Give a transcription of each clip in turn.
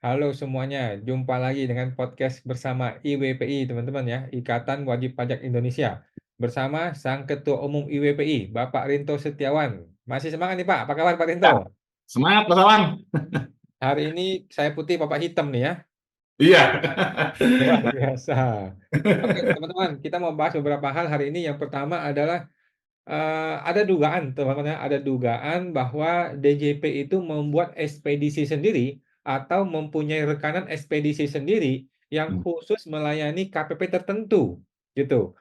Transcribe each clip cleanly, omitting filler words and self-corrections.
Halo semuanya, jumpa lagi dengan podcast bersama IWPI teman-teman ya, Ikatan Wajib Pajak Indonesia. Bersama Sang Ketua Umum IWPI, Bapak Rinto Setiawan. Masih semangat nih Pak, apa kabar Pak Rinto? Ya, semangat Mas Awan. Hari ini saya putih, Bapak hitam nih ya, Iya. luar biasa. Oke teman-teman, kita mau bahas beberapa hal hari ini. Yang pertama adalah ada dugaan, teman-teman ya, ada dugaan bahwa DJP itu membuat ekspedisi sendiri atau mempunyai rekanan ekspedisi sendiri yang khusus melayani KPP tertentu, gitu.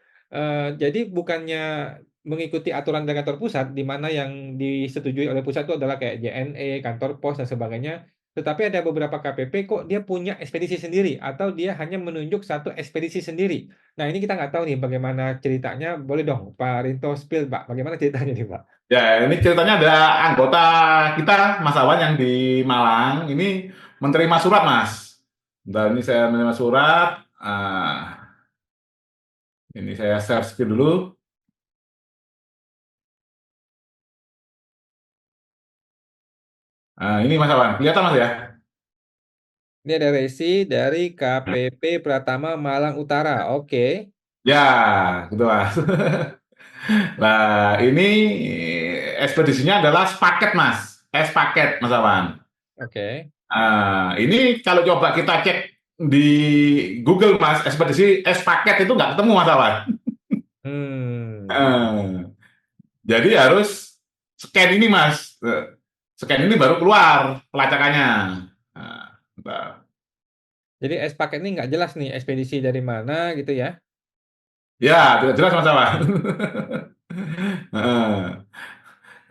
Jadi bukannya mengikuti aturan dari kantor pusat, di mana yang disetujui oleh pusat itu adalah kayak JNE, kantor pos dan sebagainya. Tetapi ada beberapa KPP kok dia punya ekspedisi sendiri atau dia hanya menunjuk satu ekspedisi sendiri. Nah, ini kita nggak tahu nih bagaimana ceritanya. Boleh dong, Pak Rinto spill, Pak. Bagaimana ceritanya nih, Pak? Ya, ini ceritanya ada anggota kita, Mas Awan yang di Malang, ini menerima surat, Mas. Bentar, ini saya menerima surat. Ini saya share screen dulu. Ini Mas Awan, kelihatan Mas ya? Ini ada resi dari KPP Pratama Malang Utara. Oke. Ya, gitu Mas. Nah, ini ekspedisinya adalah sepaket, Mas. Paket, Mas Awan. Ini kalau coba kita cek di Google, Mas, ekspedisi paket itu nggak ketemu, Mas Awan. Hmm. Eh, jadi harus scan ini, Mas. Scan ini baru keluar pelacakannya. Nah, bentar. Jadi S paket ini nggak jelas nih ekspedisi dari mana gitu ya. Ya, tidak jelas masalah.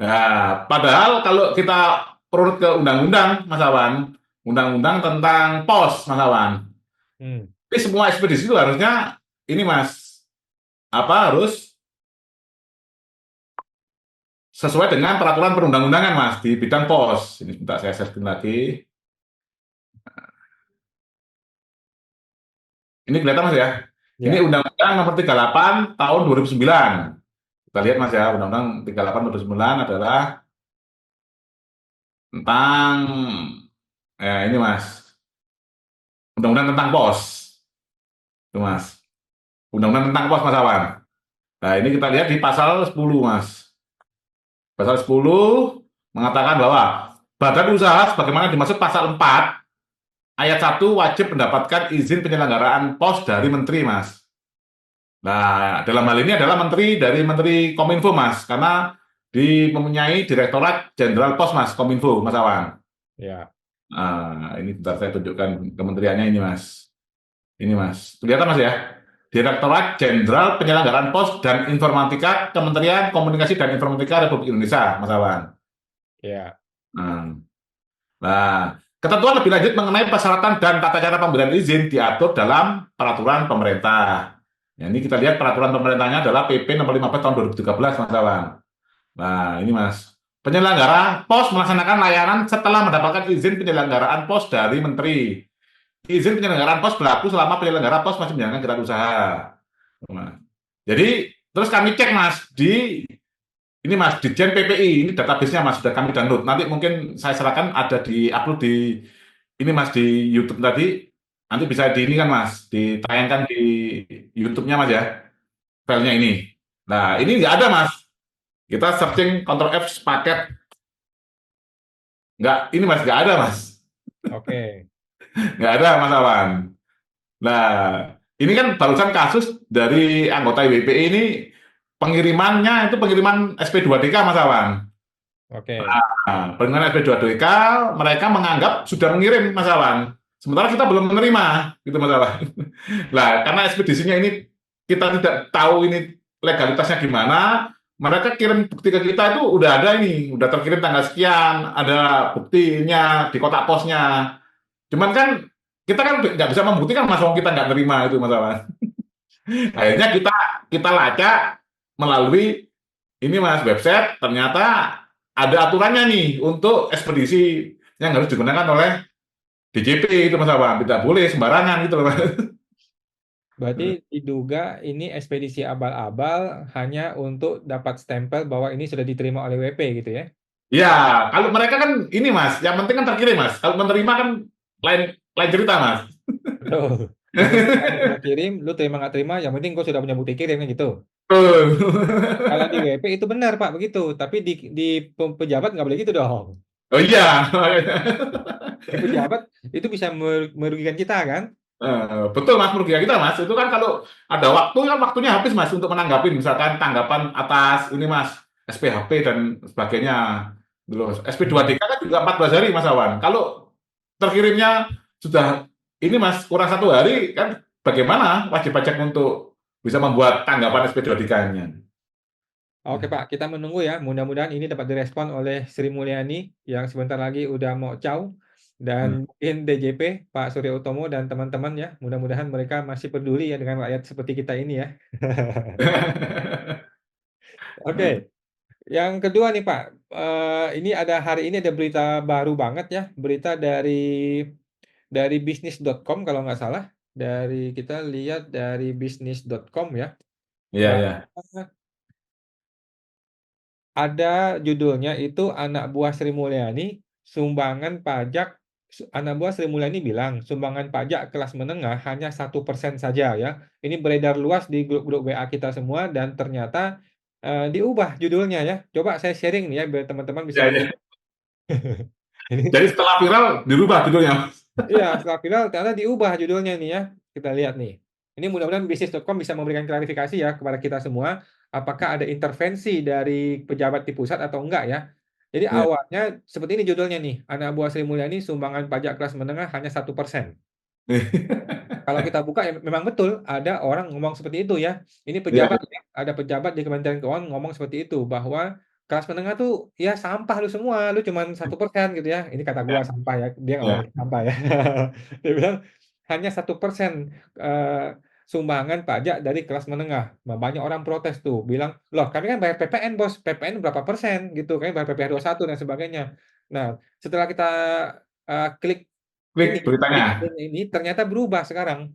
Nah, padahal kalau kita urut ke undang-undang, Mas Awan, undang-undang tentang pos, Mas Awan. Hmm. Jadi semua ekspedisi itu harusnya ini, Mas, apa harus sesuai dengan peraturan perundang-undangan, Mas, di bidang pos. Ini sebentar saya setting lagi. Ini kelihatan, Mas ya. Ini Ya. Undang-Undang Nomor 38 Tahun 2009. Kita lihat, Mas ya, Undang-Undang 38 2009 adalah tentang ini, Mas, Undang-Undang tentang pos. Itu, Mas. Undang-Undang tentang pos, Mas Awan. Nah, ini kita lihat di pasal 10, Mas. Pasal 10 mengatakan bahwa badan usaha sebagaimana dimaksud pasal 4 ayat 1 wajib mendapatkan izin penyelenggaraan pos dari menteri, Mas. Nah, dalam hal ini adalah menteri dari Menteri Kominfo, Mas, karena mempunyai Direktorat Jenderal Pos, Mas, Kominfo, Mas Awan. Ya. Nah, ini bentar saya tunjukkan kementeriannya ini, Mas. Ini, Mas. Kelihatan, Mas ya? Direktorat Jenderal Penyelenggaraan Pos dan Informatika Kementerian Komunikasi dan Informatika Republik Indonesia, Mas Awan. Ya. Nah, nah, ketentuan lebih lanjut mengenai persyaratan dan tata cara pemberian izin diatur dalam peraturan pemerintah. Ya, ini kita lihat peraturan pemerintahnya adalah PP nomor 15 tahun 2013, Mas Awan. Nah, ini, Mas. Penyelenggara pos melaksanakan layanan setelah mendapatkan izin penyelenggaraan pos dari menteri. Izin penyelenggaraan pos berlaku selama penyelenggara pos masih menjalankan kegiatan usaha. Nah, jadi terus kami cek, Mas, di ini, Mas, di Jen PPI, ini database-nya, Mas, sudah kami download. Nanti mungkin saya serahkan ada di upload di ini, Mas, di YouTube tadi. Nanti bisa di ini kan, Mas, ditayangkan di YouTube-nya, Mas ya, filenya ini. Nah, ini nggak ada, Mas. Kita searching Ctrl F paket, nggak, ini, Mas, nggak ada, Mas. Oke. Nggak ada, Mas Awan. Nah, ini kan barusan kasus dari anggota IWPI ini pengirimannya itu pengiriman SP2DK, Mas Awan. Oke. Nah, pengiriman SP2DK mereka menganggap sudah mengirim, Mas Awan. Sementara kita belum menerima, gitu, Mas Awan. Nah, karena ekspedisinya ini kita tidak tahu ini legalitasnya gimana, mereka kirim bukti ke kita itu udah ada ini, udah terkirim tanggal sekian, ada buktinya di kotak posnya. Cuman kan kita kan nggak bisa membuktikan, Mas, wong kita nggak terima itu, Mas Awan. Oke. Akhirnya kita lacak melalui ini, Mas, website, ternyata ada aturannya nih untuk ekspedisi yang harus digunakan oleh DJP itu, Mas Awan. Tidak boleh sembarangan gitu loh, Mas. Berarti diduga ini ekspedisi abal-abal hanya untuk dapat stempel bahwa ini sudah diterima oleh WP gitu ya. Ya, kalau mereka kan ini, Mas, yang penting kan terkirim, Mas. Kalau menerima kan lain lain cerita mas. Betul. Yang penting kamu udah kirim, lu terima nggak terima, yang penting kau sudah punya bukti kirim kan gitu. Kalau di WP itu benar Pak begitu, tapi di pejabat nggak boleh gitu dong. Oh iya. Di pejabat itu bisa merugikan kita kan? Betul mas, merugikan kita mas. Itu kan kalau ada waktu kan waktunya habis mas untuk menanggapi misalkan tanggapan atas ini mas SPHP dan sebagainya. Dulu Hmm. SP2DK kan juga 14 hari mas Awan. Kalau terkirimnya sudah ini mas kurang 1 hari kan bagaimana wajib pajak untuk bisa membuat tanggapan SP2DK-nya? Oke Pak, kita menunggu ya. Mudah-mudahan ini dapat direspon oleh Sri Mulyani yang sebentar lagi udah mau caw dan mungkin DJP Pak Surya Utomo dan teman-teman ya. Mudah-mudahan mereka masih peduli ya dengan rakyat seperti kita ini ya. Oke, yang kedua nih Pak, ini ada hari ini ada berita baru banget ya, berita dari bisnis.com kalau nggak salah. Dari kita lihat dari bisnis.com ya, Iya, bahwa iya. ada judulnya itu anak buah Sri Mulyani, sumbangan pajak, anak buah Sri Mulyani bilang sumbangan pajak kelas menengah hanya 1% saja ya. Ini beredar luas di grup-grup WA kita semua dan ternyata diubah judulnya ya. Coba saya sharing nih ya biar teman-teman bisa Iya, iya. lihat. Ini Jadi setelah viral dirubah judulnya. iya, setelah viral ternyata diubah judulnya nih ya. Kita lihat nih. Ini mudah-mudahan bisnis.com bisa memberikan klarifikasi ya kepada kita semua, apakah ada intervensi dari pejabat di pusat atau enggak ya. Jadi Iya. awalnya seperti ini judulnya nih, anak buah Sri Mulyani sumbangan pajak kelas menengah hanya 1%. Kalau kita buka ya memang betul ada orang ngomong seperti itu ya. Ini Iya, pejabat ya, ada pejabat di Kementerian Keuangan ngomong seperti itu bahwa kelas menengah tuh ya sampah lu semua, lu cuman 1% gitu ya. Ini kata gua sampah ya, dia nggak iya. ngomong sampah ya. Dia bilang hanya 1% eh, sumbangan pajak dari kelas menengah. Nah, banyak orang protes tuh, bilang loh kami kan bayar PPN bos, PPN berapa persen gitu, kami bayar PPh satu dan sebagainya. Nah setelah kita klik Klik ini klik beritanya. link ini ternyata berubah sekarang.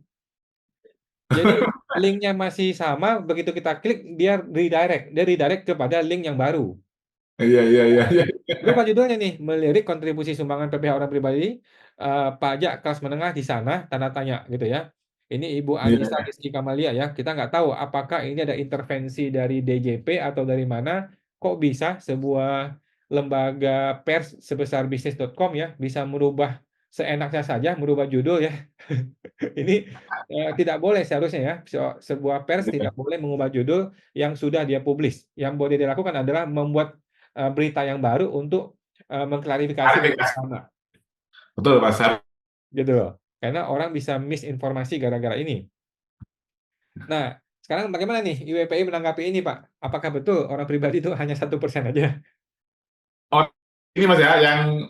Jadi linknya masih sama, begitu kita klik dia redirect kepada link yang baru. Iya, iya, iya, iya. Berubah judulnya nih, melirik kontribusi sumbangan PPh orang pribadi, pajak kelas menengah di sana, tanda tanya gitu ya. Ini Ibu Anissa Iya. Rizky Kamalia ya. Kita nggak tahu apakah ini ada intervensi dari DJP atau dari mana. Kok bisa sebuah lembaga pers sebesar bisnis.com ya bisa merubah seenaknya saja, merubah judul ya. Ini tidak boleh seharusnya ya. Sebuah pers tidak boleh mengubah judul yang sudah dia publish. Yang boleh dilakukan adalah membuat berita yang baru untuk mengklarifikasi berita Klarifikasi. lama, Betul, Mas. gitu loh. Karena orang bisa misinformasi gara-gara ini. Nah, sekarang bagaimana nih IWPI menanggapi ini, Pak? Apakah betul orang pribadi itu hanya 1% aja? Oh, ini Mas ya, yang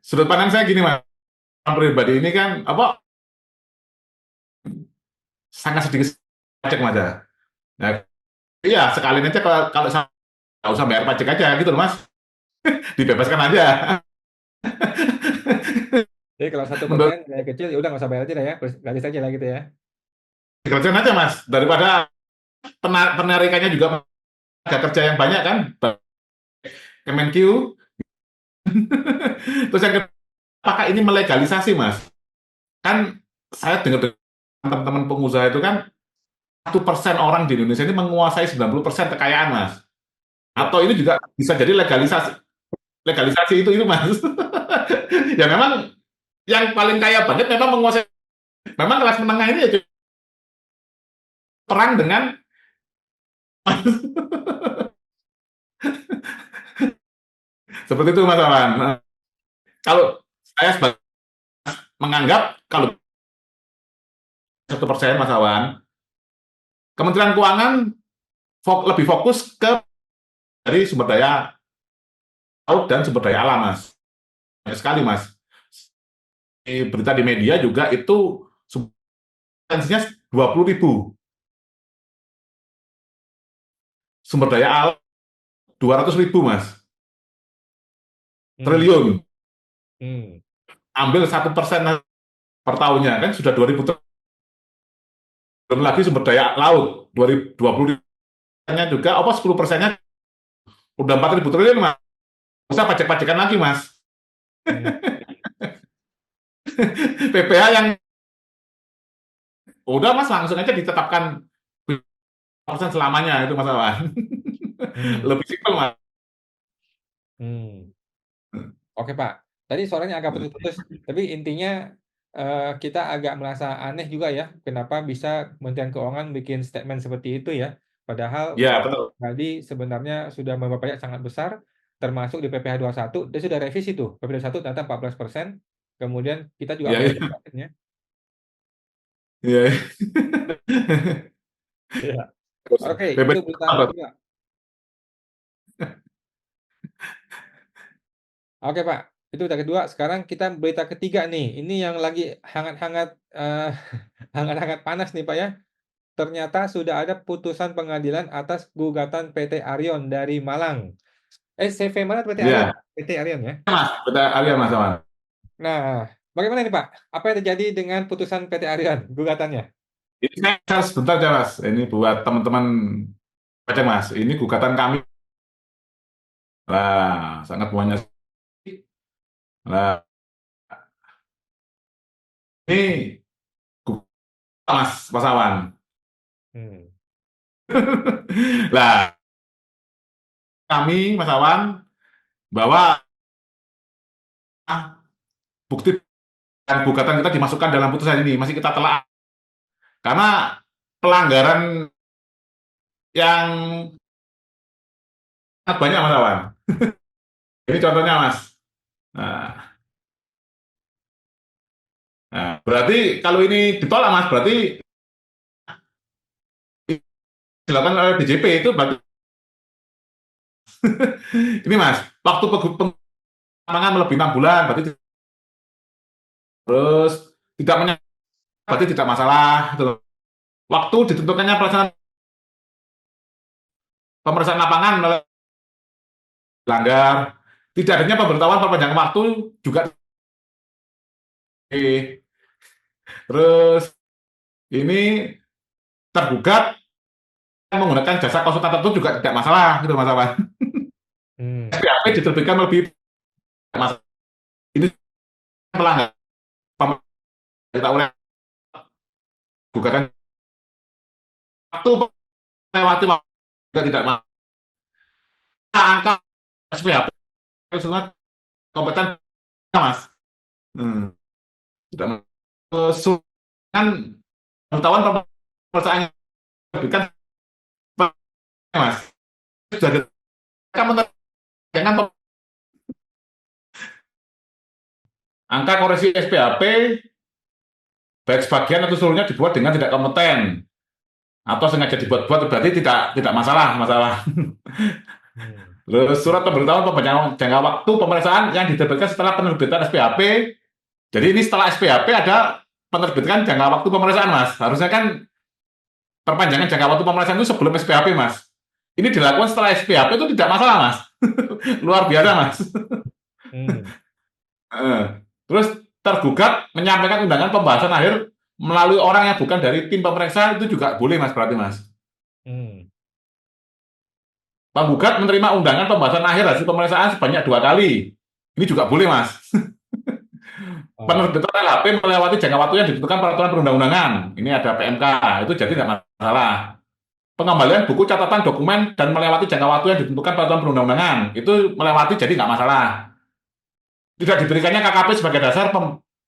sudut pandang saya gini Mas. Orang pribadi ini kan apa sangat sedikit pajak Mas ya. Nah, iya, sekalian aja kalau nggak usah bayar pajak aja gitu loh Mas. Dibebaskan aja. Jadi kalau Menurut 1% nilai kecil ya udah nggak usah bayar aja lah ya, gratis aja lah gitu ya. dibebaskan aja Mas daripada penarikannya juga ada kerja yang banyak kan. Kemenq. Terus yang kedua, apakah ini melegalisasi Mas? Kan saya dengar teman-teman pengusaha itu kan 1% orang di Indonesia ini menguasai 90% kekayaan, Mas. Ya. Atau ini juga bisa jadi legalisasi, legalisasi itu Mas. Ya memang yang paling kaya banget memang menguasai, memang kelas menengah ini ya perang dengan seperti itu Mas Awan. Kalau saya menganggap kalau 1% Mas Awan, Kementerian Keuangan lebih fokus ke dari sumber daya laut dan sumber daya alam, Mas. Banyak sekali, Mas. Di berita di media juga itu substansinya 20.000 sumber daya alam 200.000 Mas, Hmm. triliun. Hmm. Ambil 1% per tahunnya kan sudah 2.000 triliun. Belum lagi sumber daya laut 2020-nya juga apa 10%-nya udah 4.000 triliun Mas. Usah pajak-pajakan lagi Mas. Hmm. PPh yang udah mas langsung aja ditetapkan persen selamanya itu Mas Awan. Hmm. Lebih simpel mas. Hmm. Oke Pak, tadi suaranya agak putus-putus, tapi intinya kita agak merasa aneh juga ya, kenapa bisa Kementerian Keuangan bikin statement seperti itu ya, padahal Ya betul. tadi sebenarnya sudah beberapa pajak sangat besar, termasuk di PPh satu, dia sudah revisi tuh, PPh satu ternyata 14%, kemudian kita juga Ya, bayar ya, pajaknya. ya. Iya. Terus Oke, itu PPh berita apa? kedua. Oke Pak, itu berita kedua. Sekarang kita berita ketiga nih. Ini yang lagi hangat-hangat hangat-hangat panas nih Pak ya. Ternyata sudah ada putusan pengadilan atas gugatan PT Arion dari Malang. CV mana PT Arion? Ya, PT Arion ya. mas. Betul, ya Mas Awan. Nah, bagaimana nih Pak? Apa yang terjadi dengan putusan PT Arion gugatannya? Ini saya sebentar ya Mas. Ini buat teman-teman baca Mas. Ini gugatan kami. Lah, sangat banyak. Lah, ini gugatan Mas Awan. Hmm. Lah, kami Mas Awan bahwa bukti dan gugatan kita dimasukkan dalam putusan ini masih kita telah karena pelanggaran yang sangat banyak Mas Awan. Ini contohnya Mas. Nah, berarti kalau ini ditolak Mas, berarti dilakukan oleh DJP itu berarti ini Mas, waktu pengamangan melebihi 6 bulan berarti terus tidak berarti tidak masalah gitu. Waktu ditentukannya pelaksanaan pemeriksaan lapangan melanggar, tidak adanya pemberitahuan perpanjangan waktu juga. Terus ini tergugat menggunakan jasa konsultan tertentu juga tidak masalah gitu Mas Awan. Hmm. SPAP diterbitkan lebih masalah. Ini melanggar pemerintah oleh gugatan waktu melewati waktu juga tidak masalah. Angka SPAP semua kompeten Mas. Hmm. Tidak kan pengetahuan pemeriksaan yang diterbitkan Mas. Sudah kamu jangan angka koreksi SPAP baik sebagian atau seluruhnya dibuat dengan tidak kompeten atau sengaja dibuat-buat berarti tidak masalah. Hmm. Terus surat pemberitahuan pembayaran jangka waktu pemeriksaan yang diterbitkan setelah penerbitan SPAP. Jadi ini setelah SPAP ada penerbitan jangka waktu pemeriksaan Mas. Harusnya kan perpanjangan jangka waktu pemeriksaan itu sebelum SPAP Mas. Ini dilakukan setelah SPAP itu tidak masalah Mas. Luar biasa Mas. Hmm. Terus tergugat menyampaikan undangan pembahasan akhir melalui orang yang bukan dari tim pemeriksa itu juga boleh Mas berarti Mas. Hmm. Penggugat menerima undangan pembahasan akhir hasil pemeriksaan sebanyak 2 kali. Ini juga boleh Mas. Oh. Penerbitan LHP melewati jangka waktu yang ditentukan peraturan perundang-undangan. Ini ada PMK, itu jadi tidak masalah. Pengembalian buku catatan dokumen dan melewati jangka waktu yang ditentukan peraturan perundang-undangan. Itu melewati jadi nggak masalah. Tidak diberikannya KKP sebagai dasar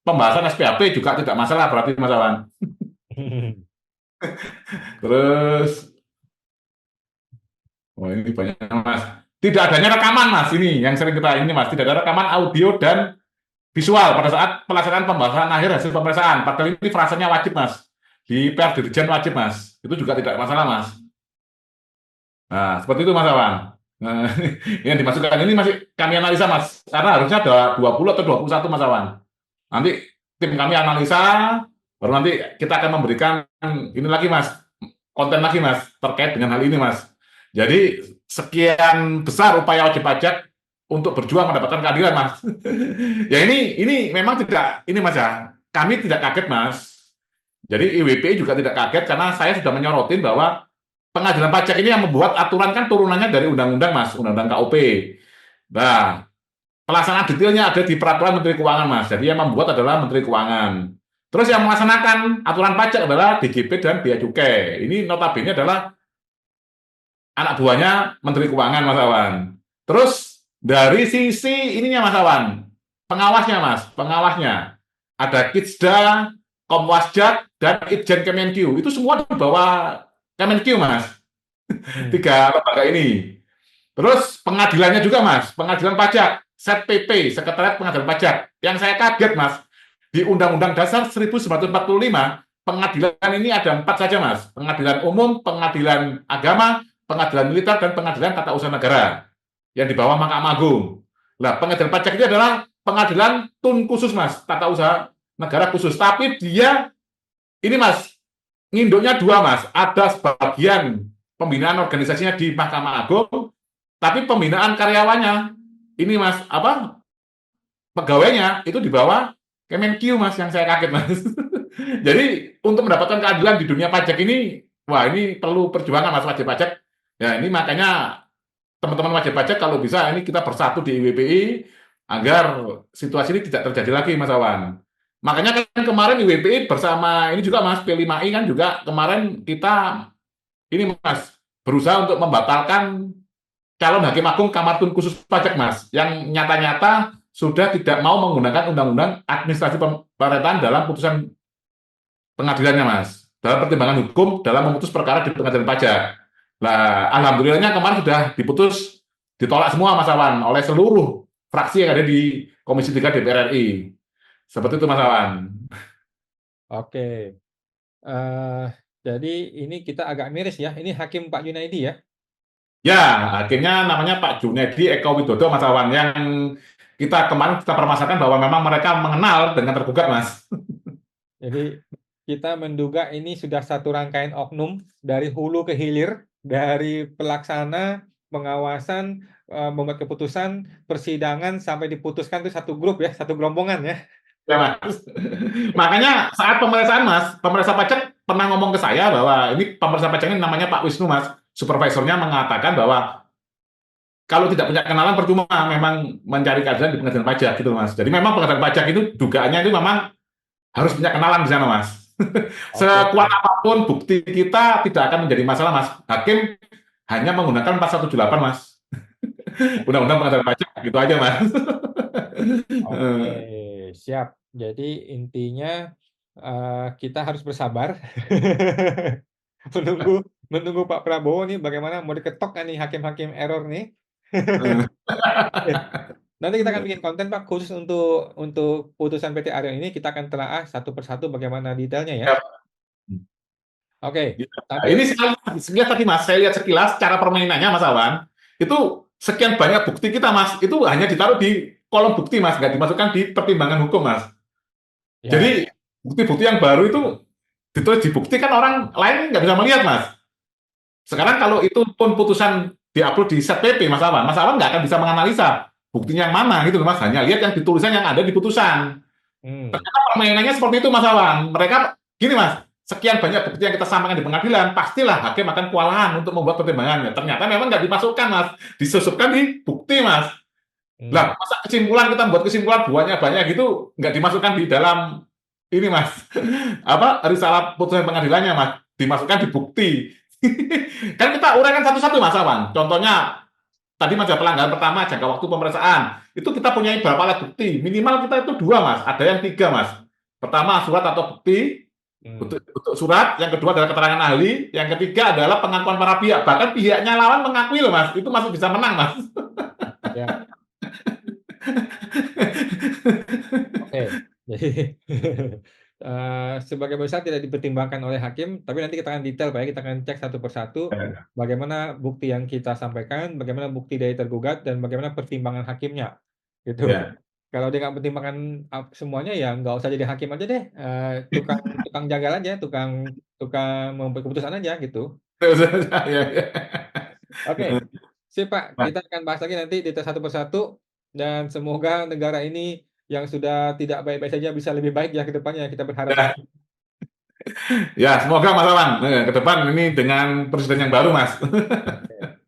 pembahasan SPAP juga tidak masalah berarti Mas Awan. Terus, oh ini banyak Mas. Tidak adanya rekaman Mas, ini yang sering kita ini Mas. Tidak ada rekaman audio dan visual pada saat pelaksanaan pembahasan akhir hasil pemeriksaan. Padahal ini frasanya wajib Mas. Di PR Dirjen wajib Mas. Itu juga tidak masalah Mas. Nah, seperti itu Mas Awan. Nah, yang dimasukkan ini masih kami analisa Mas. Karena harusnya ada 20 atau 21 Mas Awan. Nanti tim kami analisa, baru nanti kita akan memberikan ini lagi Mas, konten lagi Mas, terkait dengan hal ini Mas. Jadi sekian besar upaya wajib pajak untuk berjuang mendapatkan keadilan Mas. Ya ini memang tidak, ini Mas ya, kami tidak kaget Mas. Jadi IWP juga tidak kaget karena saya sudah menyorotin bahwa pengadilan pajak ini yang membuat aturan kan turunannya dari undang-undang Mas, undang-undang KUP. Nah, pelaksanaan detailnya ada di peraturan Menteri Keuangan, Mas. Jadi yang membuat adalah Menteri Keuangan. Terus yang melaksanakan aturan pajak adalah DJP dan Bea Cukai. Ini notabene adalah anak buahnya Menteri Keuangan, Mas Awan. Terus dari sisi ininya, Mas Awan, pengawasnya, Mas, pengawasnya ada Kitsda, Komwasjak, dan Itjen Kemenkyu. Itu semua di bawah Kemenkyu, Mas. Hmm. Tiga lembaga ini. Terus pengadilannya juga, Mas, pengadilan pajak, SET-PP, Sekretariat Pengadilan Pajak. Yang saya kaget, Mas, di Undang-Undang Dasar 1945, pengadilan ini ada 4 saja, Mas. Pengadilan umum, pengadilan agama, pengadilan militer, dan pengadilan tata usaha negara yang di bawah Mahkamah Agung. Nah, pengadilan pajak ini adalah pengadilan tun khusus, Mas, tata usaha negara khusus. Tapi dia ini, Mas, nginduknya dua, Mas. Ada sebagian pembinaan organisasinya di Mahkamah Agung, tapi pembinaan karyawannya ini, Mas, apa pegawainya itu di bawah Kemenkyu, Mas, yang saya kaget, Mas. Jadi untuk mendapatkan keadilan di dunia pajak ini, wah, ini perlu perjuangan, Mas, wajib pajak. Ya, ini makanya teman-teman wajib pajak kalau bisa ini kita bersatu di IWPI agar situasi ini tidak terjadi lagi, Mas Awan. Makanya kan kemarin IWPI bersama ini juga, Mas, P5I kan juga kemarin kita ini, Mas, berusaha untuk membatalkan calon hakim agung Kamar Tun khusus pajak, Mas, yang nyata-nyata sudah tidak mau menggunakan undang-undang administrasi pemerintahan dalam putusan pengadilannya, Mas, dalam pertimbangan hukum dalam memutus perkara di pengadilan pajak. Nah, alhamdulillahnya kemarin sudah diputus, ditolak semua, Mas Awan, oleh seluruh fraksi yang ada di Komisi 3 DPR RI. Seperti itu, Mas Awan. Oke. Eh, jadi ini kita agak miris ya. Ini Hakim Pak Junaidi ya. Ya, akhirnya namanya Pak Junedi Eko Widodo, Mas Awan, yang kita permasalahkan bahwa memang mereka mengenal dengan tergugat, Mas. Jadi kita menduga ini sudah satu rangkaian oknum dari hulu ke hilir, dari pelaksana, pengawasan, membuat keputusan, persidangan sampai diputuskan itu satu grup ya, satu gerombongan ya. Ya, Mas. Makanya saat pemeriksaan, Mas, pemeriksa pajak pernah ngomong ke saya bahwa ini pemeriksa pajak ini namanya Pak Wisnu, Mas. Supervisornya mengatakan bahwa kalau tidak punya kenalan percuma memang mencari keadilan di pengadilan pajak gitu, Mas. Jadi memang pengadilan pajak itu dugaannya itu memang harus punya kenalan di sana, Mas. Oke. Sekuat apapun bukti kita tidak akan menjadi masalah, Mas. Hakim hanya menggunakan 418, Mas. Undang-undang pengadilan pajak gitu aja, Mas. Oke, siap. Jadi intinya kita harus bersabar menunggu menunggu Pak Prabowo nih bagaimana mau diketok kan nih hakim-hakim error nih. Oke. Nanti kita akan bikin konten Pak khusus untuk putusan PT Arion ini kita akan telaah satu persatu bagaimana detailnya ya. Oke, Ini sambil sekilas tadi, Mas, saya lihat sekilas cara permainannya, Mas Awan. Itu sekian banyak bukti kita, Mas, itu hanya ditaruh di kolom bukti, Mas, nggak dimasukkan di pertimbangan hukum, Mas. ya. Jadi bukti-bukti yang baru itu ditulis di bukti kan orang lain nggak bisa melihat, Mas. Sekarang kalau itu pun putusan diupload di SET-PP, Mas Awan nggak akan bisa menganalisa buktinya yang mana gitu, Mas. Hanya lihat yang ditulisan yang ada di putusan. Hmm. Ternyata permainannya seperti itu, Mas Awan. Mereka gini, Mas, sekian banyak bukti yang kita sampaikan di pengadilan, pastilah hakim akan kewalahan untuk membuat pertimbangannya. Ternyata memang nggak dimasukkan, Mas. Disusupkan di bukti, Mas. Hmm. Lah, masa kesimpulan kita membuat kesimpulan banyak gitu nggak dimasukkan di dalam ini, Mas. Apa risalah putusan pengadilannya, Mas? Dimasukkan di bukti. Kan kita uraikan satu-satu, Mas Awan. Contohnya tadi, Mas, ya, pelanggaran pertama jangka waktu pemeriksaan. Itu kita punya berapa alat bukti? Minimal kita itu dua, Mas. Ada yang tiga, Mas. Pertama, surat atau bukti. Hmm. Untuk surat. Yang kedua adalah keterangan ahli. Yang ketiga adalah pengakuan para pihak. Bahkan pihaknya lawan mengakui loh, Mas. Itu masih bisa menang, Mas. Ya. Oke, jadi sebagai besar tidak dipertimbangkan oleh hakim, tapi nanti kita akan detail Pak ya, kita akan cek satu persatu bagaimana bukti yang kita sampaikan, bagaimana bukti dari tergugat, dan bagaimana pertimbangan hakimnya, gitu. Ya. Kalau dia nggak pertimbangkan semuanya ya nggak usah jadi hakim aja deh, tukang tukang jagal aja, tukang tukang membuat keputusan aja gitu. Ya, ya. Oke, sip Pak, Nah, kita akan bahas lagi nanti detail satu persatu, dan semoga negara ini yang sudah tidak baik-baik saja bisa lebih baik ya ke depannya, kita berharap ya, itu. ya, semoga, Mas Awan, ke depan ini dengan presiden yang baru, Mas.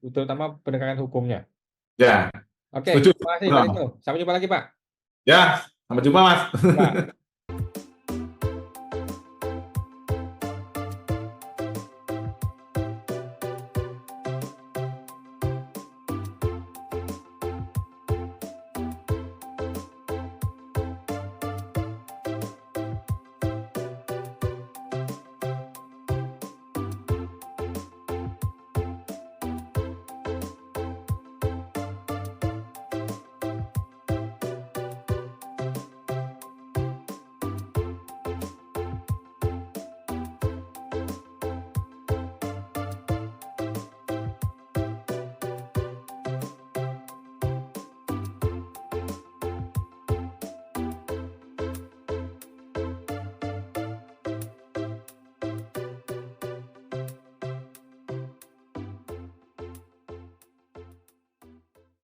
Terutama penegakan hukumnya. Ya. Oke, Setuju? terima kasih Kak Bram? Rito. Sampai jumpa lagi, Pak. Ya, sampai jumpa, Mas. Ya.